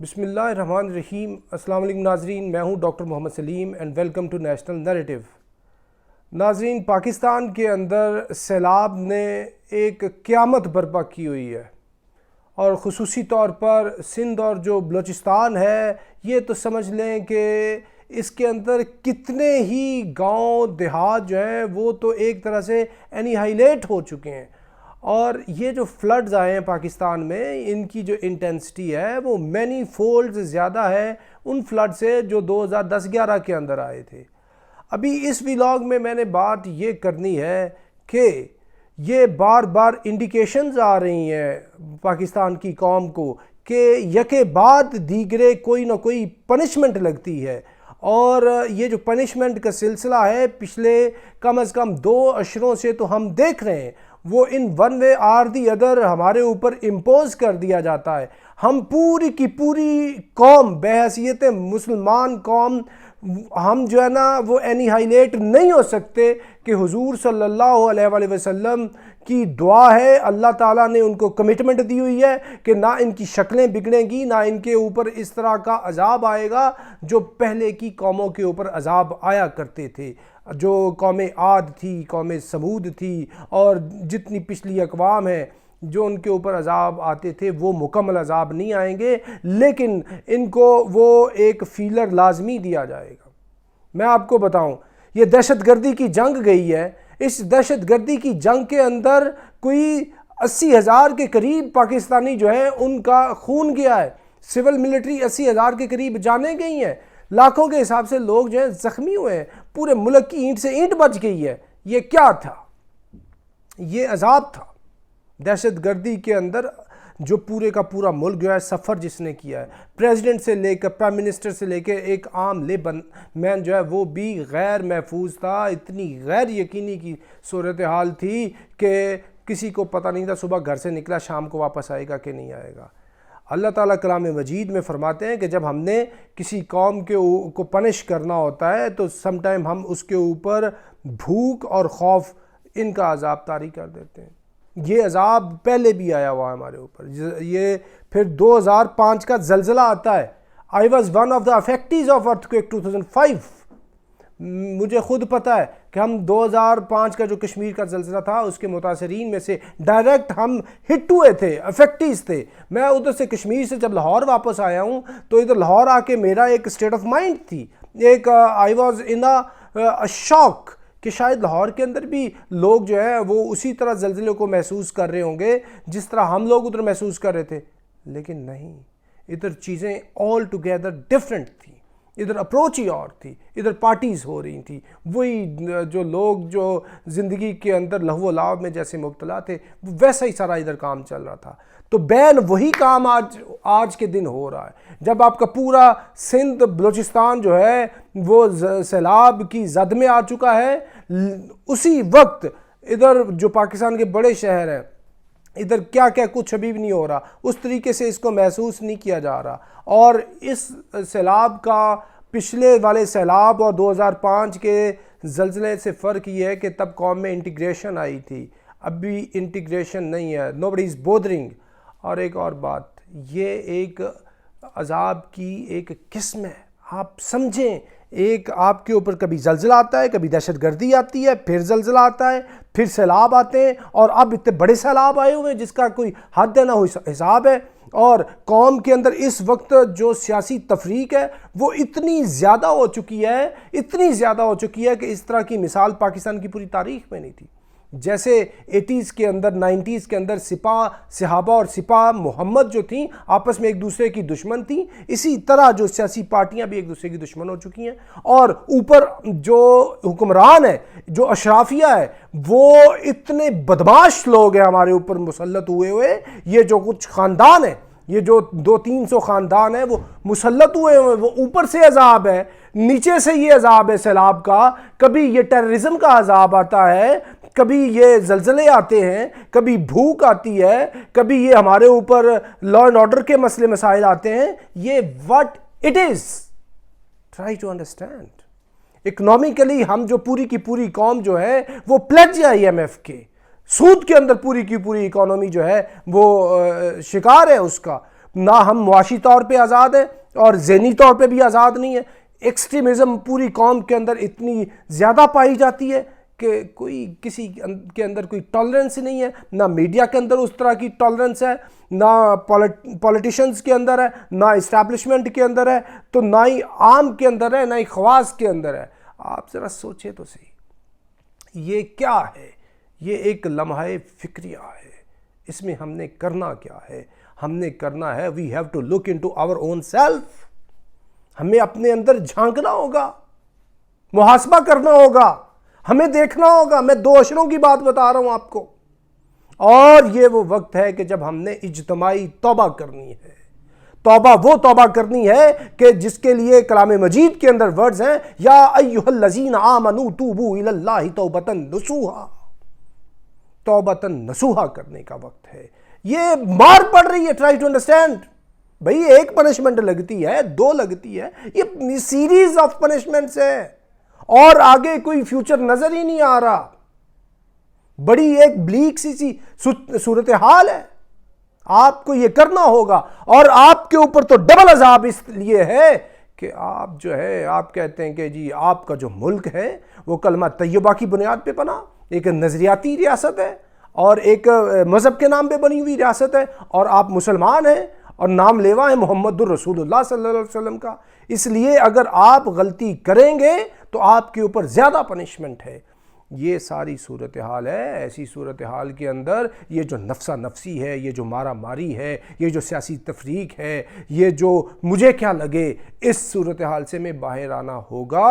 بسم اللہ الرحمن الرحیم۔ السلام علیکم ناظرین، میں ہوں doctor Muhammad Saleem and welcome to national narrative. ناظرین، پاکستان کے اندر سیلاب نے ایک قیامت برپا کی ہوئی ہے، اور خصوصی طور پر سندھ اور جو بلوچستان ہے، یہ تو سمجھ لیں کہ اس کے اندر کتنے ہی گاؤں دیہات جو ہیں وہ تو ایک طرح سے انہیلیٹ ہو چکے ہیں۔ اور یہ جو فلڈز آئے ہیں پاکستان میں، ان کی جو انٹینسٹی ہے وہ مینی فولڈز زیادہ ہے ان فلڈ سے جو 2010-11 کے اندر آئے تھے۔ ابھی اس ویلاگ میں نے بات یہ کرنی ہے کہ یہ بار بار انڈیکیشنز آ رہی ہیں پاکستان کی قوم کو کہ یکے بعد دیگرے کوئی نہ کوئی پنشمنٹ لگتی ہے، اور یہ جو پنشمنٹ کا سلسلہ ہے پچھلے کم از کم 2 عشروں سے تو ہم دیکھ رہے ہیں، وہ in one way or the other ہمارے اوپر امپوز کر دیا جاتا ہے۔ ہم پوری کی پوری قوم بحیثیت مسلمان قوم، ہم جو ہے نا وہ انہیلیٹ نہیں ہو سکتے کہ حضور صلی اللہ علیہ وآلہ وسلم کی دعا ہے، اللہ تعالیٰ نے ان کو کمٹمنٹ دی ہوئی ہے کہ نہ ان کی شکلیں بگڑیں گی، نہ ان کے اوپر اس طرح کا عذاب آئے گا جو پہلے کی قوموں کے اوپر عذاب آیا کرتے تھے، جو قوم عاد تھی، قوم سمود تھی، اور جتنی پچھلی اقوام ہیں جو ان کے اوپر عذاب آتے تھے وہ مکمل عذاب نہیں آئیں گے، لیکن ان کو وہ ایک فیلر لازمی دیا جائے گا۔ میں آپ کو بتاؤں، یہ دہشت گردی کی جنگ گئی ہے، اس دہشت گردی کی جنگ کے اندر کوئی 80,000 کے قریب پاکستانی جو ہیں ان کا خون گیا ہے، سول ملٹری 80,000 کے قریب جانیں گئی ہیں، لاکھوں کے حساب سے لوگ جو ہیں زخمی ہوئے ہیں، پورے ملک کی اینٹ سے اینٹ بچ گئی ہے۔ یہ کیا تھا؟ یہ عذاب تھا دہشت گردی کے اندر، جو پورے کا پورا ملک جو ہے سفر جس نے کیا ہے، پریزیڈنٹ سے لے کر پرائم منسٹر سے لے کے ایک عام لے مین جو ہے وہ بھی غیر محفوظ تھا۔ اتنی غیر یقینی کی صورتحال تھی کہ کسی کو پتہ نہیں تھا صبح گھر سے نکلا شام کو واپس آئے گا کہ نہیں آئے گا۔ اللہ تعالیٰ کلام مجید میں فرماتے ہیں کہ جب ہم نے کسی قوم کو پنش کرنا ہوتا ہے تو سم ٹائم ہم اس کے اوپر بھوک اور خوف ان کا عذاب طاری کر دیتے ہیں۔ یہ عذاب پہلے بھی آیا ہوا ہے ہمارے اوپر۔ یہ پھر 2005 کا زلزلہ آتا ہے۔ I was one of the affectees of earthquake 2005۔ مجھے خود پتہ ہے کہ ہم 2005 کا جو کشمیر کا زلزلہ تھا اس کے متاثرین میں سے ڈائریکٹ ہم ہٹ ہوئے تھے، افیکٹیز تھے۔ میں ادھر سے کشمیر سے جب لاہور واپس آیا ہوں تو ادھر لاہور آ کے میرا ایک اسٹیٹ آف مائنڈ تھی، ایک I was in a shock کہ شاید لاہور کے اندر بھی لوگ جو ہے وہ اسی طرح زلزلے کو محسوس کر رہے ہوں گے جس طرح ہم لوگ ادھر محسوس کر رہے تھے، لیکن نہیں، ادھر چیزیں آل ٹوگیدر ڈیفرنٹ تھیں، ادھر اپروچ ہی اور تھی، ادھر پارٹیز ہو رہی تھیں، وہی جو لوگ جو زندگی کے اندر لہو و لعب میں جیسے مبتلا تھے ویسا ہی سارا ادھر کام چل رہا تھا۔ تو بین وہی کام آج کے دن ہو رہا ہے، جب آپ کا پورا سندھ بلوچستان جو ہے وہ سیلاب کی زد میں آ چکا ہے، اسی وقت ادھر جو پاکستان کے بڑے شہر ہیں ادھر کیا کچھ ابھی بھی نہیں ہو رہا، اس طریقے سے اس کو محسوس نہیں کیا جا رہا۔ اور اس سیلاب کا پچھلے والے سیلاب اور 2005 کے زلزلے سے فرق یہ ہے کہ تب قوم میں انٹیگریشن آئی تھی، ابھی انٹیگریشن نہیں ہے، nobody is bothering۔ اور ایک اور بات، یہ ایک عذاب کی ایک قسم ہے، آپ سمجھیں، ایک آپ کے اوپر کبھی زلزلہ آتا ہے، کبھی دہشت گردی آتی ہے، پھر زلزلہ آتا ہے، پھر سیلاب آتے ہیں، اور اب اتنے بڑے سیلاب آئے ہوئے ہیں جس کا کوئی حد نہ حساب ہے۔ اور قوم کے اندر اس وقت جو سیاسی تفریق ہے وہ اتنی زیادہ ہو چکی ہے، اتنی زیادہ ہو چکی ہے کہ اس طرح کی مثال پاکستان کی پوری تاریخ میں نہیں تھی۔ جیسے 80s کے اندر 90s کے اندر صحابہ اور سپاہ محمد جو تھیں آپس میں ایک دوسرے کی دشمن تھیں، اسی طرح جو سیاسی پارٹیاں بھی ایک دوسرے کی دشمن ہو چکی ہیں، اور اوپر جو حکمران ہے، جو اشرافیہ ہے، وہ اتنے بدماش لوگ ہیں ہمارے اوپر مسلط ہوئے، یہ جو کچھ خاندان ہیں، یہ جو 200-300 خاندان ہیں وہ مسلط ہوئے ہیں، وہ اوپر سے عذاب ہے، نیچے سے یہ عذاب ہے سیلاب کا، کبھی یہ ٹیررزم کا عذاب آتا ہے، کبھی یہ زلزلے آتے ہیں، کبھی بھوک آتی ہے، کبھی یہ ہمارے اوپر لا اینڈ آرڈر کے مسئلے مسائل آتے ہیں۔ یہ what it is, try to understand۔ Economically ہم جو پوری کی پوری قوم جو ہے وہ پلیج ہے IMF کے، سود کے اندر پوری کی پوری اکانومی جو ہے وہ شکار ہے اس کا، نہ ہم معاشی طور پہ آزاد ہیں اور ذہنی طور پہ بھی آزاد نہیں ہیں۔ ایکسٹریمزم پوری قوم کے اندر اتنی زیادہ پائی جاتی ہے کہ کوئی کسی کے اندر کوئی ٹالرنس نہیں ہے، نہ میڈیا کے اندر اس طرح کی ٹالرنس ہے، نہ پولیٹیشنز کے اندر ہے، نہ اسٹیبلشمنٹ کے اندر ہے، تو نہ ہی عام کے اندر ہے، نہ ہی خواص کے اندر ہے۔ آپ ذرا سوچیں تو صحیح، یہ کیا ہے؟ یہ ایک لمحہ فکریہ ہے۔ اس میں ہم نے کرنا کیا ہے؟ ہم نے کرنا ہے we have to look into our own self. ہمیں اپنے اندر جھانکنا ہوگا، محاسبہ کرنا ہوگا، ہمیں دیکھنا ہوگا۔ میں 2 عشروں کی بات بتا رہا ہوں آپ کو، اور یہ وہ وقت ہے کہ جب ہم نے اجتماعی توبہ کرنی ہے۔ توبہ وہ توبہ کرنی ہے کہ جس کے لیے کلام مجید کے اندر ورڈز ہیں، یا ایھا الذین آمنوا توبوا الی اللہ توبۃ نصوحا۔ توبۃ نصوحا کرنے کا وقت ہے۔ یہ مار پڑ رہی ہے، ٹرائی ٹو انڈرسٹینڈ بھئی، ایک پنشمنٹ لگتی ہے، 2 لگتی ہے، یہ سیریز آف پنشمنٹس ہے، اور آگے کوئی فیوچر نظر ہی نہیں آ رہا۔ بڑی ایک بلیک سی صورتحال ہے۔ آپ کو یہ کرنا ہوگا، اور آپ کے اوپر تو ڈبل عذاب اس لیے ہے کہ آپ جو ہے، آپ کہتے ہیں کہ جی آپ کا جو ملک ہے وہ کلمہ طیبہ کی بنیاد پہ بنا، ایک نظریاتی ریاست ہے اور ایک مذہب کے نام پہ بنی ہوئی ریاست ہے، اور آپ مسلمان ہیں اور نام لیوا ہے محمد الرسول اللہ صلی اللہ علیہ وسلم کا۔ اس لیے اگر آپ غلطی کریں گے تو آپ کے اوپر زیادہ پنشمنٹ ہے۔ یہ ساری صورتحال ہے۔ ایسی صورتحال کے اندر یہ جو نفسا نفسی ہے، یہ جو مارا ماری ہے، یہ جو سیاسی تفریق ہے، یہ جو مجھے کیا لگے، اس صورتحال سے میں باہر آنا ہوگا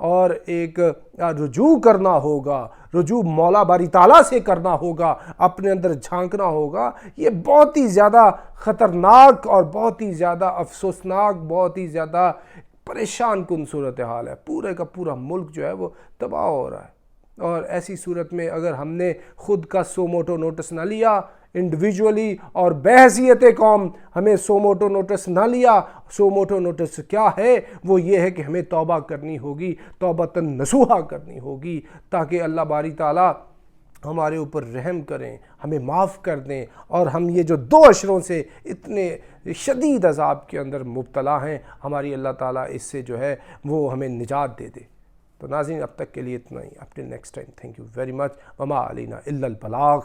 اور ایک رجوع کرنا ہوگا، رجوع مولا باری تعالیٰ سے کرنا ہوگا، اپنے اندر جھانکنا ہوگا۔ یہ بہت ہی زیادہ خطرناک اور بہت ہی زیادہ افسوسناک، بہت ہی زیادہ پریشان کن صورتحال ہے۔ پورے کا پورا ملک جو ہے وہ تباہ ہو رہا ہے، اور ایسی صورت میں اگر ہم نے خود کا سو موٹو نوٹس نہ لیا انڈیویجولی اور بحیثیت قوم، ہمیں سو موٹو نوٹس نہ لیا، سو موٹو نوٹس کیا ہے؟ وہ یہ ہے کہ ہمیں توبہ کرنی ہوگی، توبۃ نصوحا کرنی ہوگی، تاکہ اللہ باری تعالیٰ ہمارے اوپر رحم کریں، ہمیں معاف کر دیں، اور ہم یہ جو 2 عشروں سے اتنے شدید عذاب کے اندر مبتلا ہیں، ہماری اللہ تعالیٰ اس سے جو ہے وہ ہمیں نجات دے دے۔ تو ناظرین، اب تک کے لیے اتنا ہی۔ Up till next time, thank you very much. وما علینا الا البلاغ۔